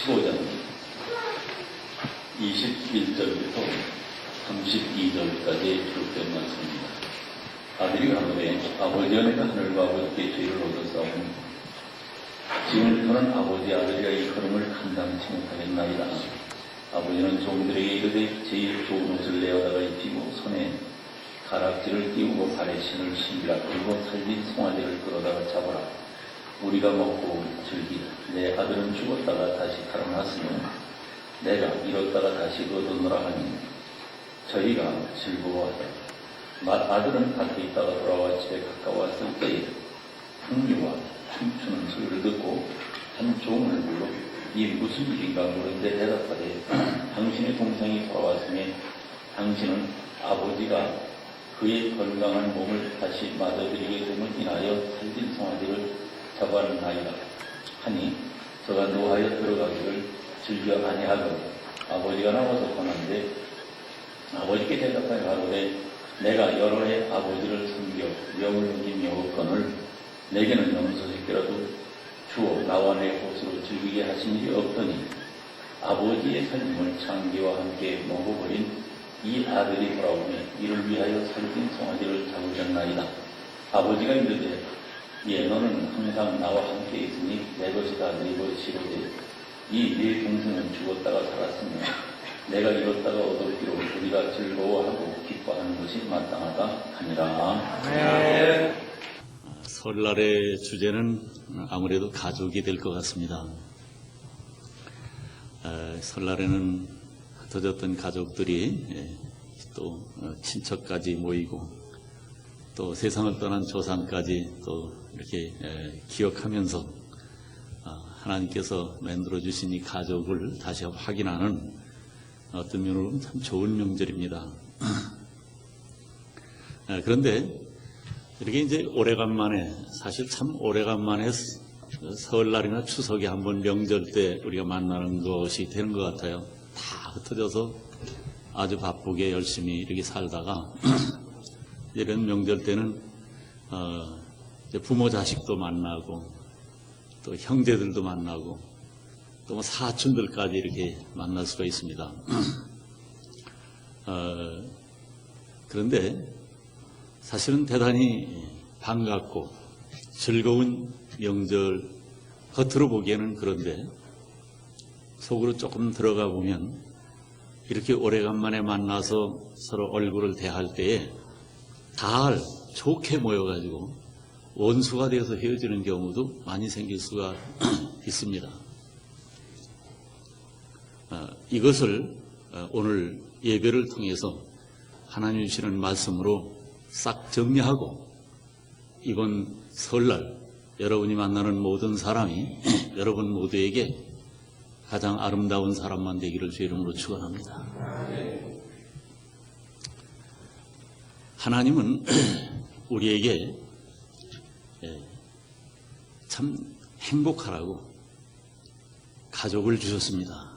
15장 21절부터 32절까지 기록된 말씀입니다. 아들이 가로되 아버지여 내가 하늘과 아버지께 죄를 얻었사오니 지금 저는 아버지 아들이라 이 걸음을 감당치 못하겠나이다. 아버지는 종들에게 이르되 제일 좋은 옷을 내어다가 입히고 손에 가락지를 띄우고 발에 신을 신기라. 그리고 살린 송아지를 끌어다가 잡아라. 우리가 먹고 즐기라. 내 아들은 죽었다가 다시 살아났으며 내가 잃었다가 다시 얻었노라 하니 저희가 즐거워하더라. 아들은 밖에 있다가 돌아와 집에 가까웠을 때에 흥류와 춤추는 소리를 듣고 한 종을 불러 이 무슨 일인가 물은데 대답하되 당신의 동생이 돌아왔으니 당신은 아버지가 그의 건강한 몸을 다시 맞아들이게 됨을 인하여 살진 송아지를 잡아내나이다 하니 저가 노하여 들어가기를 즐겨 아니하거든. 아버지가 나와서 권한데 아버지께 대답하여 가로되 내가 여러 해 아버지를 섬겨 명을 어기며거늘 내게는 염소새끼라도 주어 나와 내 곳으로 즐기게 하신 일이 없더니 아버지의 살림을 창기와 함께 먹어버린 이 아들이 돌아오며 이를 위하여 살진 송아지를 잡으셨나이다. 아버지가 이르되 예 너는 항상 나와 함께 있으니 내 것이다 네 것이로되 이 네 동생은 죽었다가 살았으며 내가 잃었다가 얻었기로 우리가 즐거워하고 기뻐하는 것이 마땅하다 하니라. 네. 설날의 주제는 아무래도 가족이 될 것 같습니다. 설날에는 흩어졌던 가족들이 또 친척까지 모이고 또 세상을 떠난 조상까지 또 이렇게 기억하면서 하나님께서 만들어 주신 이 가족을 다시 확인하는 어떤 면으로는 참 좋은 명절입니다. 그런데 이렇게 이제 오래간만에 사실 참 오래간만에 설날이나 추석에 한번 명절 때 우리가 만나는 것이 되는 것 같아요. 다 흩어져서 아주 바쁘게 열심히 이렇게 살다가 이런 명절 때는 이제 부모 자식도 만나고 또 형제들도 만나고 또 뭐 사촌들까지 이렇게 만날 수가 있습니다. 그런데 사실은 대단히 반갑고 즐거운 명절 겉으로 보기에는 그런데 속으로 조금 들어가 보면 이렇게 오래간만에 만나서 서로 얼굴을 대할 때에 다 좋게 모여가지고 원수가 되어서 헤어지는 경우도 많이 생길 수가 있습니다. 이것을 오늘 예배를 통해서 하나님 주시는 말씀으로 싹 정리하고 이번 설날 여러분이 만나는 모든 사람이 여러분 모두에게 가장 아름다운 사람만 되기를 주의 이름으로 축원합니다. 하나님은 우리에게 참 행복하라고 가족을 주셨습니다.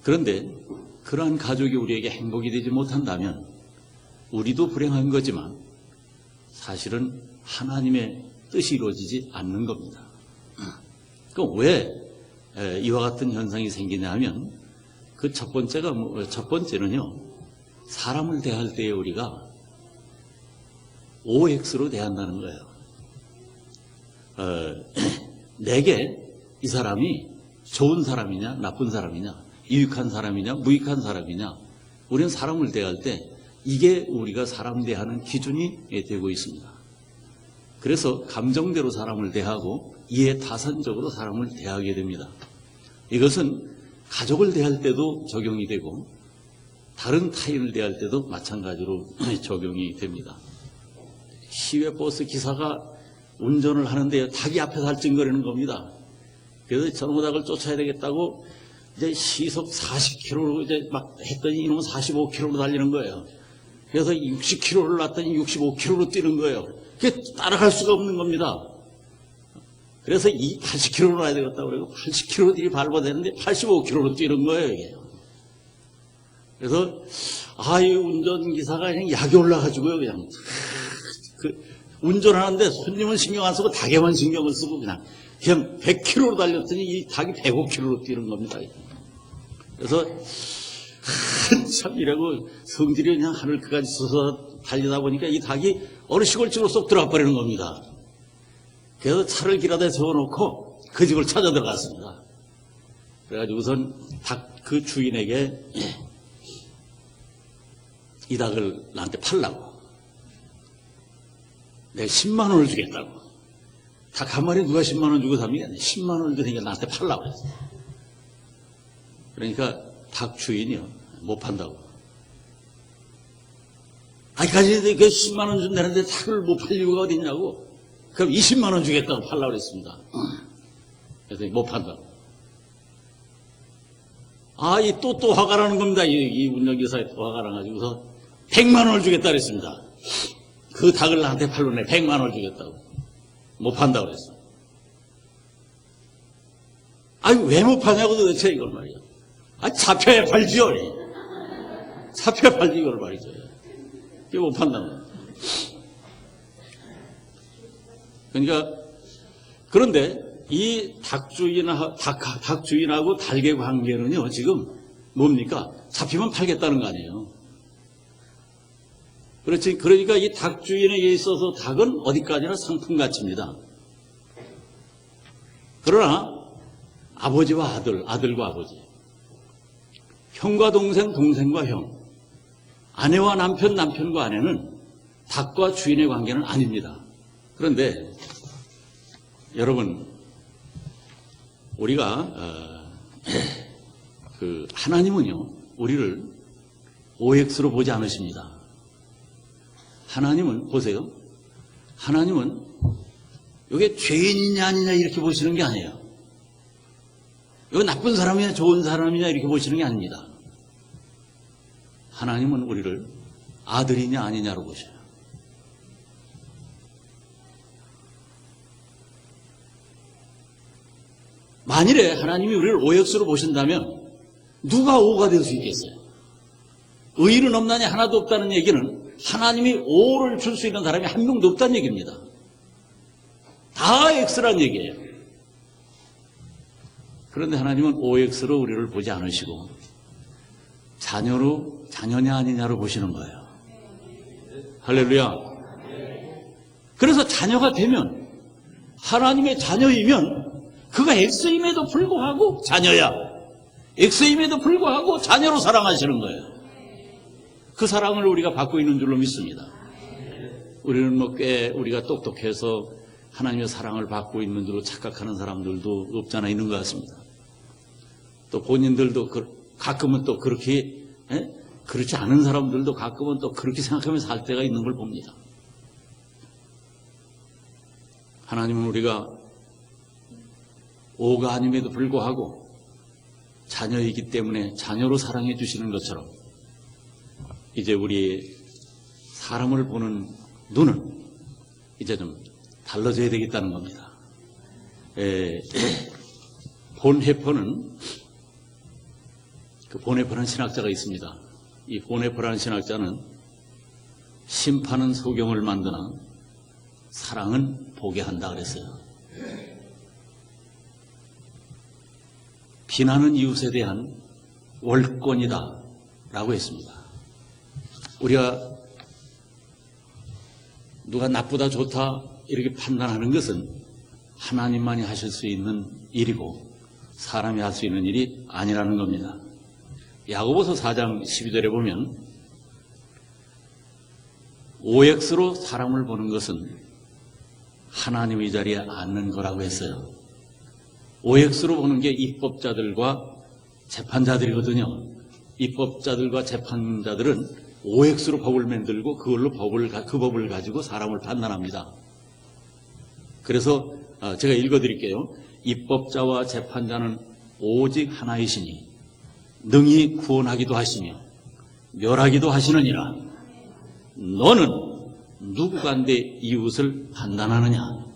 그런데 그러한 가족이 우리에게 행복이 되지 못한다면 우리도 불행한 거지만 사실은 하나님의 뜻이 이루어지지 않는 겁니다. 그럼 왜 이와 같은 현상이 생기냐 하면 그 첫 번째는요, 사람을 대할 때에 우리가 OX로 대한다는 거예요. 내게 이 사람이 좋은 사람이냐 나쁜 사람이냐 유익한 사람이냐 무익한 사람이냐 우리는 사람을 대할 때 이게 우리가 사람 대하는 기준이 되고 있습니다. 그래서 감정대로 사람을 대하고 이해타산적으로 사람을 대하게 됩니다. 이것은 가족을 대할 때도 적용이 되고 다른 타인을 대할 때도 마찬가지로 적용이 됩니다. 시외버스 기사가 운전을 하는데 닭이 앞에서 할증거리는 겁니다. 그래서 전호닭을 쫓아야 되겠다고 이제 시속 40km로 이제 막 했더니 이놈은 45km로 달리는 거예요. 그래서 60km를 놨더니 65km로 뛰는 거예요. 그게 따라갈 수가 없는 겁니다. 그래서 80km로 놔야 되겠다고 그러고 80km들이 밟아대는데 85km로 뛰는 거예요, 이게. 그래서 이 운전기사가 그냥 약이 올라가지고요, 그냥 운전하는데 손님은 신경 안 쓰고 닭에만 신경을 쓰고 그냥 100km로 달렸더니 이 닭이 105km로 뛰는 겁니다. 그래서 한참 이라고 성질이 그냥 하늘 끝까지 솟아 달리다 보니까 이 닭이 어느 시골집으로 쏙 들어가 버리는 겁니다. 그래서 차를 길어다 세워놓고 그 집을 찾아 들어갔습니다. 그래가지고 우선 닭 그 주인에게 이 닭을 나한테 팔라고. 내가 10만 원을 주겠다고. 닭 한 마리 누가 10만 원 주고 삽니까? 10만 원을 주니까 나한테 팔라고 그랬어. 그러니까 닭 주인이요. 못 판다고. 아직까지 그 10만 원 준다는데 닭을 못 팔 이유가 어디 있냐고. 그럼 20만 원 주겠다고 팔라고 그랬습니다. 그래서 못 판다고. 또 화가 나는 겁니다. 이 운전기사에 또 화가 나가지고서 100만 원을 주겠다 그랬습니다. 그 닭을 나한테 팔로네 100만 원을 주겠다고. 못 판다고 그랬어. 왜 못 파냐고 도대체 이걸 말이야. 잡혀야 팔지요. 잡혀야 팔지 이걸 말이죠. 이게 못 판다고. 그러니까, 그런데 이 닭주인하고 닭의 관계는요, 지금 뭡니까? 잡히면 팔겠다는 거 아니에요. 그렇지. 그러니까 이 닭주인에게 있어서 닭은 어디까지나 상품가치입니다. 그러나 아버지와 아들, 아들과 아버지, 형과 동생, 동생과 형, 아내와 남편, 남편과 아내는 닭과 주인의 관계는 아닙니다. 그런데 여러분, 우리가 하나님은요, 우리를 OX로 보지 않으십니다. 하나님은 보세요. 하나님은 이게 죄인이냐 아니냐 이렇게 보시는 게 아니에요. 이거 나쁜 사람이냐 좋은 사람이냐 이렇게 보시는 게 아닙니다. 하나님은 우리를 아들이냐 아니냐로 보셔요. 만일에 하나님이 우리를 OX로 보신다면 누가 O가 될 수 있겠어요? 의인은 없나니 하나도 없다는 얘기는 하나님이 O를 줄 수 있는 사람이 한 명도 없다는 얘기입니다. 다 X란 얘기예요. 그런데 하나님은 OX로 우리를 보지 않으시고 자녀냐 아니냐로 보시는 거예요. 할렐루야. 그래서 자녀가 되면, 하나님의 자녀이면 그가 X임에도 불구하고 자녀야. X임에도 불구하고 자녀로 사랑하시는 거예요. 그 사랑을 우리가 받고 있는 줄로 믿습니다. 우리는 우리가 똑똑해서 하나님의 사랑을 받고 있는 줄로 착각하는 사람들도 없잖아 있는 것 같습니다. 또 본인들도 가끔은 또 그렇게, 그렇지 않은 사람들도 가끔은 또 그렇게 생각하면서 살 때가 있는 걸 봅니다. 하나님은 우리가 O가 아님에도 불구하고 자녀이기 때문에 자녀로 사랑해 주시는 것처럼 이제 우리 사람을 보는 눈은 이제 좀 달라져야 되겠다는 겁니다. 본헤퍼는 본헤퍼라는 신학자가 있습니다. 이 본헤퍼라는 신학자는 심판은 소경을 만드나 사랑은 보게 한다 그랬어요. 비난은 이웃에 대한 월권이다 라고 했습니다. 우리가 누가 나쁘다 좋다 이렇게 판단하는 것은 하나님만이 하실 수 있는 일이고 사람이 할 수 있는 일이 아니라는 겁니다. 야고보서 4장 12절에 보면 OX로 사람을 보는 것은 하나님의 자리에 앉는 거라고 했어요. OX로 보는 게 입법자들과 재판자들이거든요. 입법자들과 재판자들은 OX로 법을 만들고 그 법을 가지고 사람을 판단합니다. 그래서 제가 읽어드릴게요. 입법자와 재판자는 오직 하나이시니 능히 구원하기도 하시며 멸하기도 하시느니라. 너는 누구간데 이웃을 판단하느냐?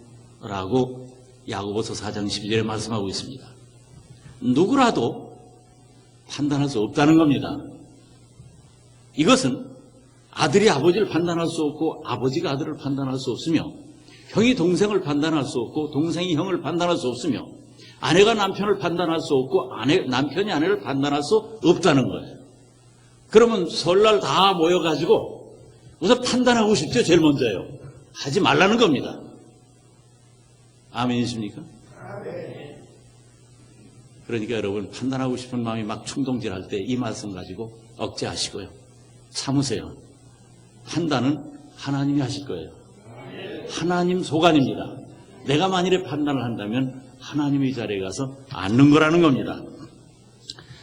라고 야고보서 4장 12절에 말씀하고 있습니다. 누구라도 판단할 수 없다는 겁니다. 이것은 아들이 아버지를 판단할 수 없고 아버지가 아들을 판단할 수 없으며 형이 동생을 판단할 수 없고 동생이 형을 판단할 수 없으며 아내가 남편을 판단할 수 없고 남편이 아내를 판단할 수 없다는 거예요. 그러면 설날 다 모여가지고 우선 판단하고 싶죠. 제일 먼저요. 하지 말라는 겁니다. 아멘이십니까? 그러니까 여러분 판단하고 싶은 마음이 막 충동질할 때 이 말씀 가지고 억제하시고요. 참으세요. 판단은 하나님이 하실 거예요. 하나님 소관입니다. 내가 만일에 판단을 한다면 하나님의 자리에 가서 앉는 거라는 겁니다.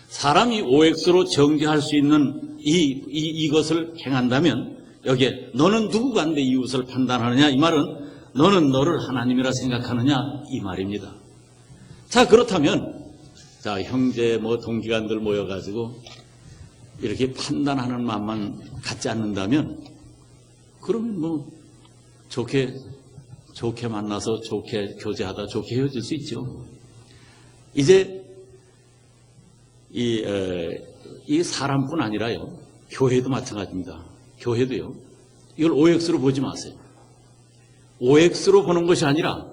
사람이 OX로 정죄할 수 있는 이것을 행한다면 여기에 너는 누구가 내 이웃을 판단하느냐 이 말은 너는 너를 하나님이라 생각하느냐 이 말입니다. 자 그렇다면 자 형제 동기간들 모여가지고 이렇게 판단하는 마음만 갖지 않는다면 그러면 좋게 만나서 좋게 교제하다 좋게 헤어질 수 있죠. 이제 이 사람뿐 아니라요. 교회도 마찬가지입니다. 교회도요. 이걸 OX로 보지 마세요. OX로 보는 것이 아니라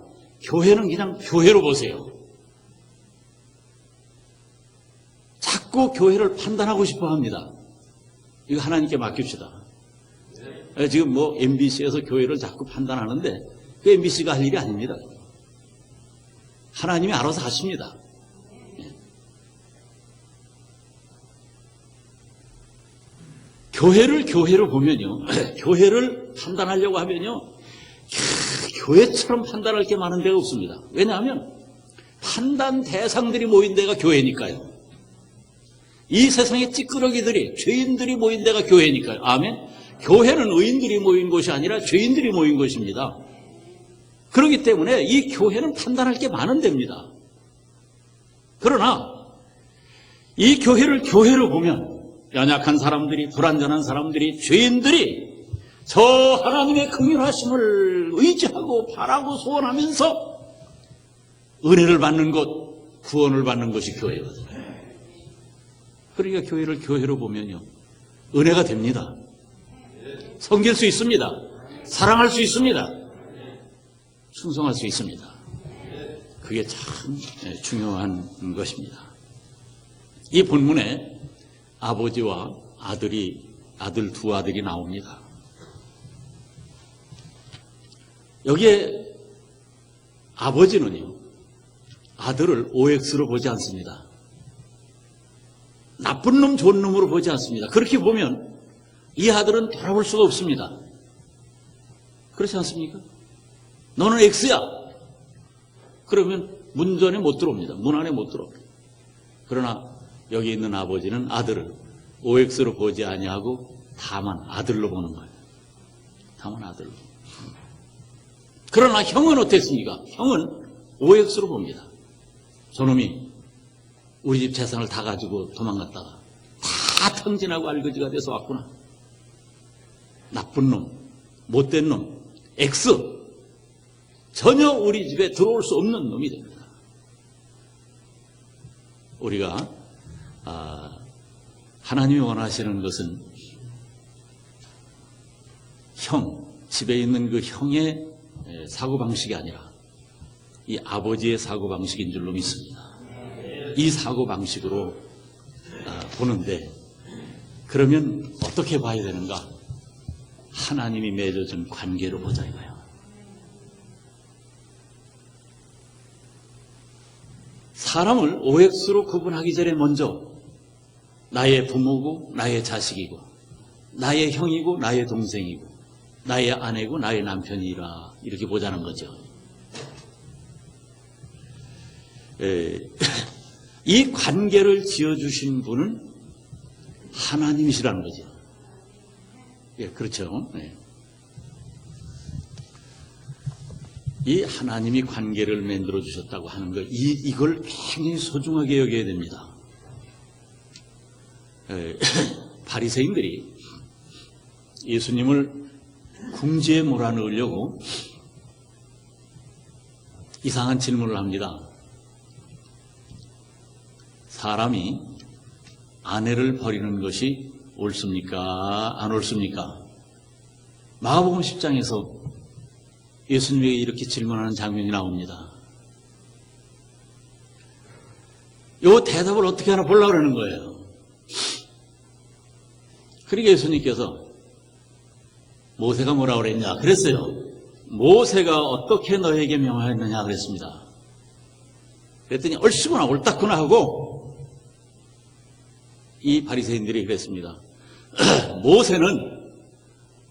교회는 그냥 교회로 보세요. 자꾸 교회를 판단하고 싶어 합니다. 이거 하나님께 맡깁시다. 지금 MBC에서 교회를 자꾸 판단하는데 그 MBC가 할 일이 아닙니다. 하나님이 알아서 하십니다. 교회를 교회로 보면요. 교회를 판단하려고 하면요. 교회처럼 판단할 게 많은 데가 없습니다. 왜냐하면 판단 대상들이 모인 데가 교회니까요. 이 세상의 찌끄러기들이 죄인들이 모인 데가 교회니까요. 아멘. 교회는 의인들이 모인 곳이 아니라 죄인들이 모인 곳입니다. 그렇기 때문에 이 교회는 판단할 게 많은 데입니다. 그러나 이 교회를 교회로 보면 연약한 사람들이, 불완전한 사람들이, 죄인들이 저 하나님의 긍휼하심을 의지하고 바라고 소원하면서 은혜를 받는 것, 구원을 받는 것이 교회거든요. 그러니까 교회를 교회로 보면요. 은혜가 됩니다. 섬길 수 있습니다. 사랑할 수 있습니다. 충성할 수 있습니다. 그게 참 중요한 것입니다. 이 본문에 아버지와 아들 두 아들이 나옵니다. 여기에 아버지는요, 아들을 OX로 보지 않습니다. 나쁜 놈, 좋은 놈으로 보지 않습니다. 그렇게 보면 이 아들은 돌아볼 수가 없습니다. 그렇지 않습니까? 너는 X야. 그러면 문전에 못 들어옵니다. 문 안에 못 들어옵니다. 그러나 여기 있는 아버지는 아들을 OX로 보지 아니하고 다만 아들로 보는 거예요. 다만 아들로. 그러나 형은 어땠습니까? 형은 OX로 봅니다. 저놈이 우리 집 재산을 다 가지고 도망갔다가 다 탕진하고 알거지가 돼서 왔구나. 나쁜 놈, 못된 놈, X. 전혀 우리 집에 들어올 수 없는 놈이 됩니다. 우리가 하나님이 원하시는 것은 집에 있는 그 형의 사고방식이 아니라 이 아버지의 사고방식인 줄로 믿습니다. 이 사고방식으로 보는데 그러면 어떻게 봐야 되는가? 하나님이 맺어준 관계로 보자 이거예요. 사람을 OX로 구분하기 전에 먼저 나의 부모고 나의 자식이고 나의 형이고 나의 동생이고 나의 아내고 나의 남편이라 이렇게 보자는 거죠. 이 관계를 지어주신 분은 하나님이시라는 거죠. 예, 그렇죠. 네. 이 하나님이 관계를 만들어 주셨다고 하는 것, 이걸 굉장히 소중하게 여겨야 됩니다. 바리새인들이 예수님을 궁지에 몰아넣으려고 이상한 질문을 합니다. 사람이 아내를 버리는 것이 옳습니까? 안 옳습니까? 마가복음 10장에서 예수님에게 이렇게 질문하는 장면이 나옵니다. 요 대답을 어떻게 하나 보려고 그러는 거예요. 그러니까 예수님께서 모세가 뭐라고 그랬냐 그랬어요. 모세가 어떻게 너에게 명하였느냐 그랬습니다. 그랬더니 얼씨구나 옳다구나 하고 이 바리새인들이 그랬습니다. 모세는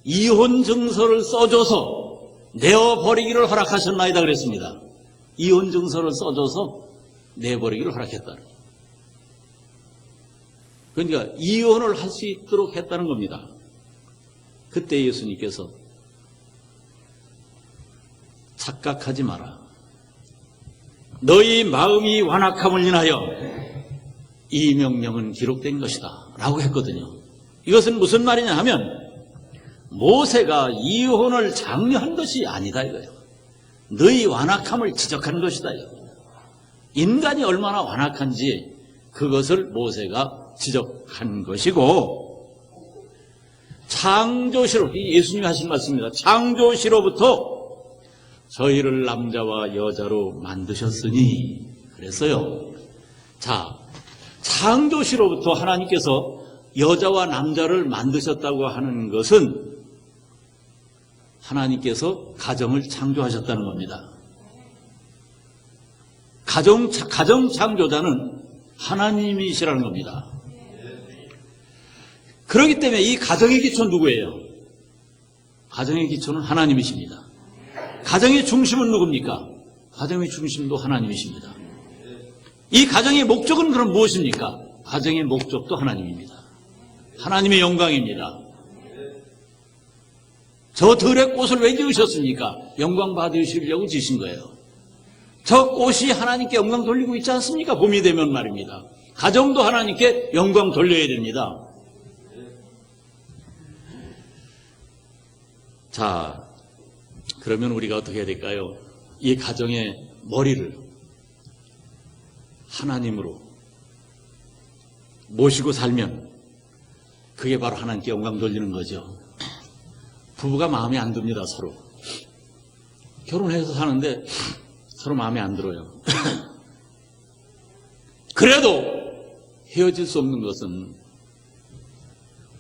이혼 증서를 써줘서 내어버리기를 허락하셨나이다 그랬습니다. 이혼 증서를 써줘서 내버리기를 허락했다. 그러니까 이혼을 할 수 있도록 했다는 겁니다. 그때 예수님께서 착각하지 마라. 너희 마음이 완악함을 인하여 이 명령은 기록된 것이다 라고 했거든요. 이것은 무슨 말이냐 하면 모세가 이혼을 장려한 것이 아니다 이거예요. 너희 완악함을 지적한 것이다 이거예요. 인간이 얼마나 완악한지 그것을 모세가 지적한 것이고 창조시로 예수님이 하신 말씀입니다. 창조시로부터 저희를 남자와 여자로 만드셨으니 그랬어요. 자, 창조시로부터 하나님께서 여자와 남자를 만드셨다고 하는 것은 하나님께서 가정을 창조하셨다는 겁니다. 가정 창조자는 하나님이시라는 겁니다. 그렇기 때문에 이 가정의 기초는 누구예요? 가정의 기초는 하나님이십니다. 가정의 중심은 누굽니까? 가정의 중심도 하나님이십니다. 이 가정의 목적은 그럼 무엇입니까? 가정의 목적도 하나님입니다. 하나님의 영광입니다. 저 들의 꽃을 왜 지으셨습니까? 영광 받으시려고 지으신 거예요. 저 꽃이 하나님께 영광 돌리고 있지 않습니까? 봄이 되면 말입니다. 가정도 하나님께 영광 돌려야 됩니다. 자, 그러면 우리가 어떻게 해야 될까요? 이 가정의 머리를 하나님으로 모시고 살면 그게 바로 하나님께 영광 돌리는 거죠. 부부가 마음에 안 듭니다, 서로. 결혼해서 사는데 서로 마음에 안 들어요. 그래도 헤어질 수 없는 것은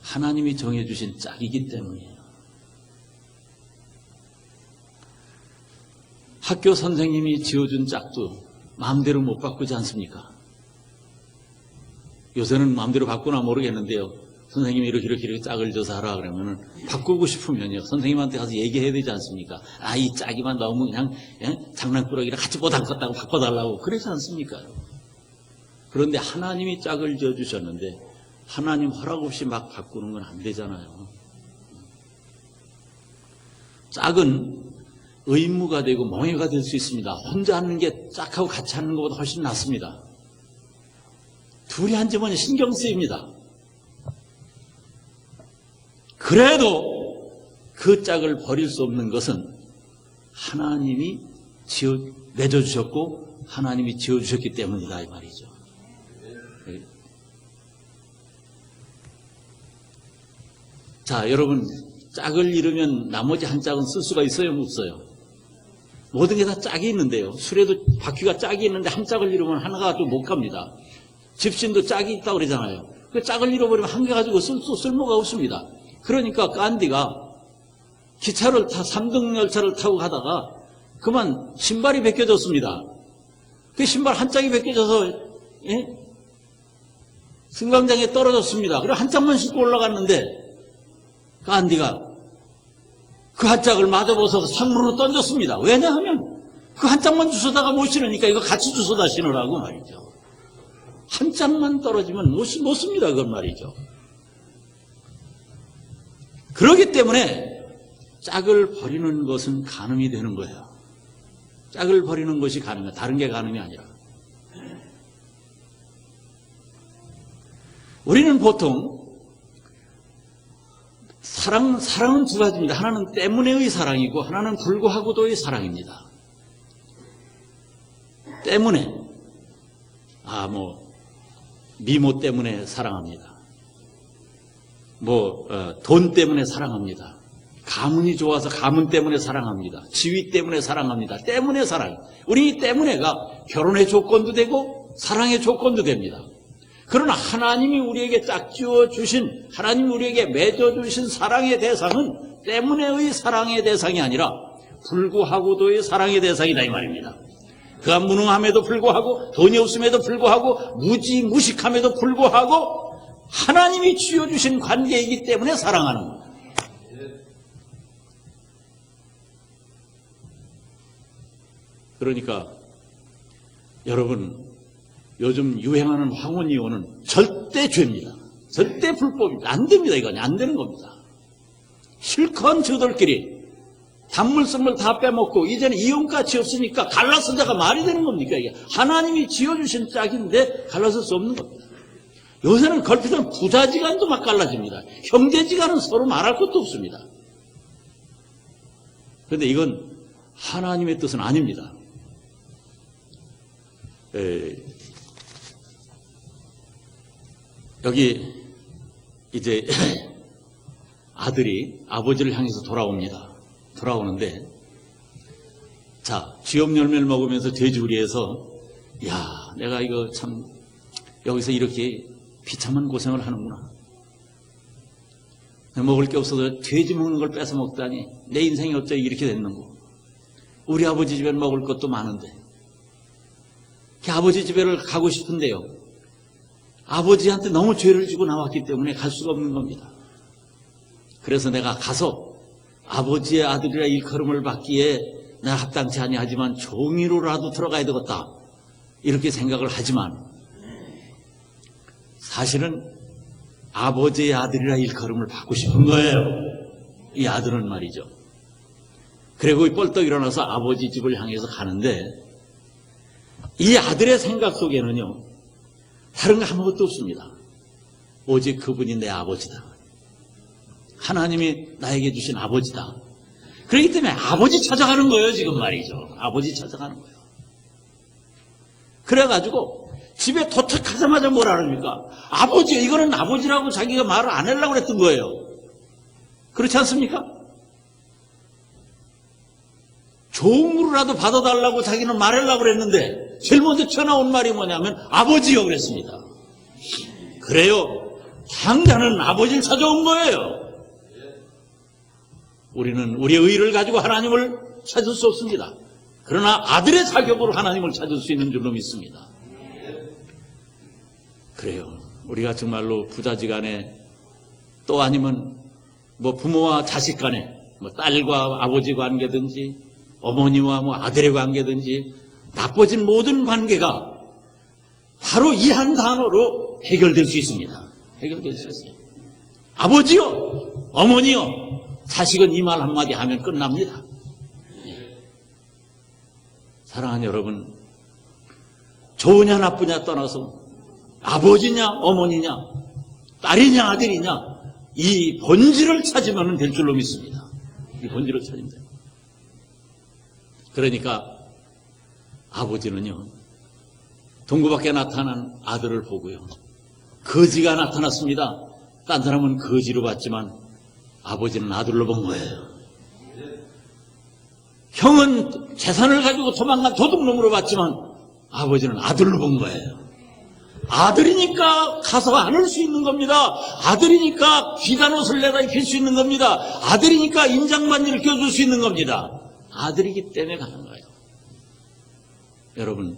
하나님이 정해주신 짝이기 때문이에요. 학교 선생님이 지어준 짝도 마음대로 못 바꾸지 않습니까? 요새는 마음대로 바꾸나 모르겠는데요. 선생님이 이렇게 짝을 줘서 하라 그러면은 바꾸고 싶으면요. 선생님한테 가서 얘기해야 되지 않습니까? 아, 이 짝이만 너무 그냥 장난꾸러기랑 같이 못 앉았다고 바꿔달라고 그러지 않습니까? 그런데 하나님이 짝을 지어주셨는데 하나님 허락 없이 막 바꾸는 건 안 되잖아요. 짝은 의무가 되고 멍해가 될 수 있습니다. 혼자 앉는 게 짝하고 같이 앉는 것보다 훨씬 낫습니다. 둘이 앉으면 신경 쓰입니다. 그래도 그 짝을 버릴 수 없는 것은 하나님이 맺어주셨고 하나님이 지어주셨기 때문이다 이 말이죠. 자, 여러분 짝을 잃으면 나머지 한 짝은 쓸 수가 있어요? 없어요? 모든 게 다 짝이 있는데요. 술에도 바퀴가 짝이 있는데 한 짝을 잃으면 하나가 또 못 갑니다. 집신도 짝이 있다고 그러잖아요. 그 짝을 잃어버리면 한 개 가지고 쓸모가 없습니다. 그러니까 간디가 기차를 3등 열차를 타고 가다가 그만 신발이 벗겨졌습니다. 그 신발 한 짝이 벗겨져서 승강장에 떨어졌습니다. 그리고 한 짝만 신고 올라갔는데 간디가 그 한 짝을 마저 벗어서 상문으로 던졌습니다. 왜냐하면 그 한 짝만 주워다가 못 신으니까 이거 같이 주워다 신으라고 말이죠. 한 짝만 떨어지면 못 씁니다. 그건 말이죠. 그렇기 때문에 짝을 버리는 것은 간음이 되는 거예요. 짝을 버리는 것이 간음이야. 다른 게 간음이 아니라. 우리는 보통 사랑은 두 가지입니다. 하나는 때문에의 사랑이고 하나는 불구하고도의 사랑입니다. 때문에 미모 때문에 사랑합니다. 돈 때문에 사랑합니다. 가문이 좋아서 가문 때문에 사랑합니다. 지위 때문에 사랑합니다. 때문에 사랑. 우리 이 때문에가 결혼의 조건도 되고 사랑의 조건도 됩니다. 그러나 하나님이 우리에게 짝지어 주신, 하나님이 우리에게 맺어 주신 사랑의 대상은 때문에의 사랑의 대상이 아니라 불구하고도의 사랑의 대상이다 이 말입니다. 그가 무능함에도 불구하고 돈이 없음에도 불구하고 무식함에도 불구하고 하나님이 쥐어주신 관계이기 때문에 사랑하는 겁니다. 그러니까 여러분, 요즘 유행하는 황혼이혼은 절대 죄입니다. 절대 불법입니다. 안 됩니다. 이건 안 되는 겁니다. 실컷 저들끼리 단물성물 다 빼먹고 이제는 이혼까지 없으니까 갈라서자가 말이 되는 겁니까? 이게 하나님이 지어주신 짝인데 갈라설 수 없는 겁니다. 요새는 걸핏하면 부자지간도 막 갈라집니다. 형제지간은 서로 말할 것도 없습니다. 그런데 이건 하나님의 뜻은 아닙니다. 여기 이제 아들이 아버지를 향해서 돌아오는데, 자, 쥐업 열매를 먹으면서 돼지우리에서, 야, 내가 이거 참 여기서 이렇게 비참한 고생을 하는구나. 먹을 게 없어서 돼지 먹는 걸 뺏어 먹다니 내 인생이 어째 이렇게 됐는고. 우리 아버지 집에는 먹을 것도 많은데 아버지 집에를 가고 싶은데요, 아버지한테 너무 죄를 지고 나왔기 때문에 갈 수가 없는 겁니다. 그래서 내가 가서 아버지의 아들이라 일컬음을 받기에 내가 합당치 아니하지만 종이로라도 들어가야 되겠다, 이렇게 생각을 하지만 사실은 아버지의 아들이라 일컬음을 받고 싶은 거예요. 이 아들은 말이죠. 그리고 뻘떡 일어나서 아버지 집을 향해서 가는데, 이 아들의 생각 속에는요, 다른 거 아무것도 없습니다. 오직 그분이 내 아버지다. 하나님이 나에게 주신 아버지다. 그렇기 때문에 아버지 찾아가는 거예요, 지금 말이죠. 아버지 찾아가는 거예요. 그래가지고 집에 도착하자마자 뭐라 그럽니까? 아버지, 이거는 아버지라고 자기가 말을 안 하려고 그랬던 거예요. 그렇지 않습니까? 종으로라도 받아달라고 자기는 말하려고 그랬는데 제일 먼저 튀어나온 말이 뭐냐면 아버지요 그랬습니다. 그래요, 당자는 아버지를 찾아온 거예요. 우리는 우리의 의를 가지고 하나님을 찾을 수 없습니다. 그러나 아들의 자격으로 하나님을 찾을 수 있는 줄로 믿습니다. 그래요, 우리가 정말로 부자지간에, 또 아니면 뭐 부모와 자식 간에, 뭐 딸과 아버지 관계든지 어머니와 뭐 아들의 관계든지 나빠진 모든 관계가 바로 이 한 단어로 해결될 수 있습니다. 해결될 수 있어요. 아버지요, 어머니요, 자식은 이 말 한마디 하면 끝납니다. 사랑하는 여러분, 좋으냐 나쁘냐 떠나서 아버지냐 어머니냐 딸이냐 아들이냐 이 본질을 찾으면 될 줄로 믿습니다. 이 본질을 찾으면 돼요. 그러니까 아버지는요, 동구 밖에 나타난 아들을 보고요, 거지가 나타났습니다. 딴 사람은 거지로 봤지만 아버지는 아들로 본 거예요. 형은 재산을 가지고 도망간 도둑놈으로 봤지만 아버지는 아들로 본 거예요. 아들이니까 가서 안을 수 있는 겁니다. 아들이니까 비단 옷을 내다 입힐 수 있는 겁니다. 아들이니까 인장반지를 껴줄 수 있는 겁니다. 아들이기 때문에 가는 거예요. 여러분,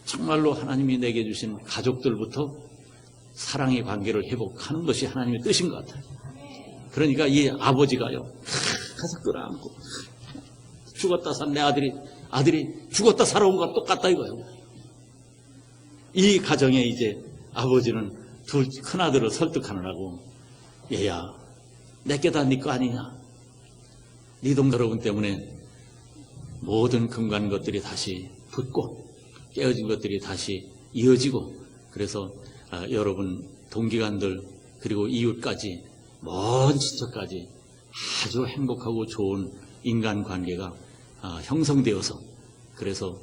정말로 하나님이 내게 주신 가족들부터 사랑의 관계를 회복하는 것이 하나님의 뜻인 것 같아요. 그러니까 이 아버지가요, 가서 끌어안고 죽었다 산 내 아들이 죽었다 살아온 것과 똑같다 이거예요. 이 가정에 이제 아버지는 둘 큰아들을 설득하느라고, 얘야, 내게 다 네 거 아니냐, 네 동생 여러분 때문에 모든 금간 것들이 다시 붙고 깨어진 것들이 다시 이어지고, 그래서 여러분 동기간들 그리고 이웃까지 먼 친척까지 아주 행복하고 좋은 인간관계가 형성되어서, 그래서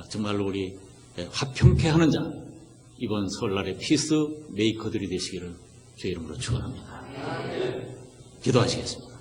정말로 우리 화평케 하는 자, 이번 설날의 피스 메이커들이 되시기를 주의 이름으로 축원합니다. 기도하시겠습니다.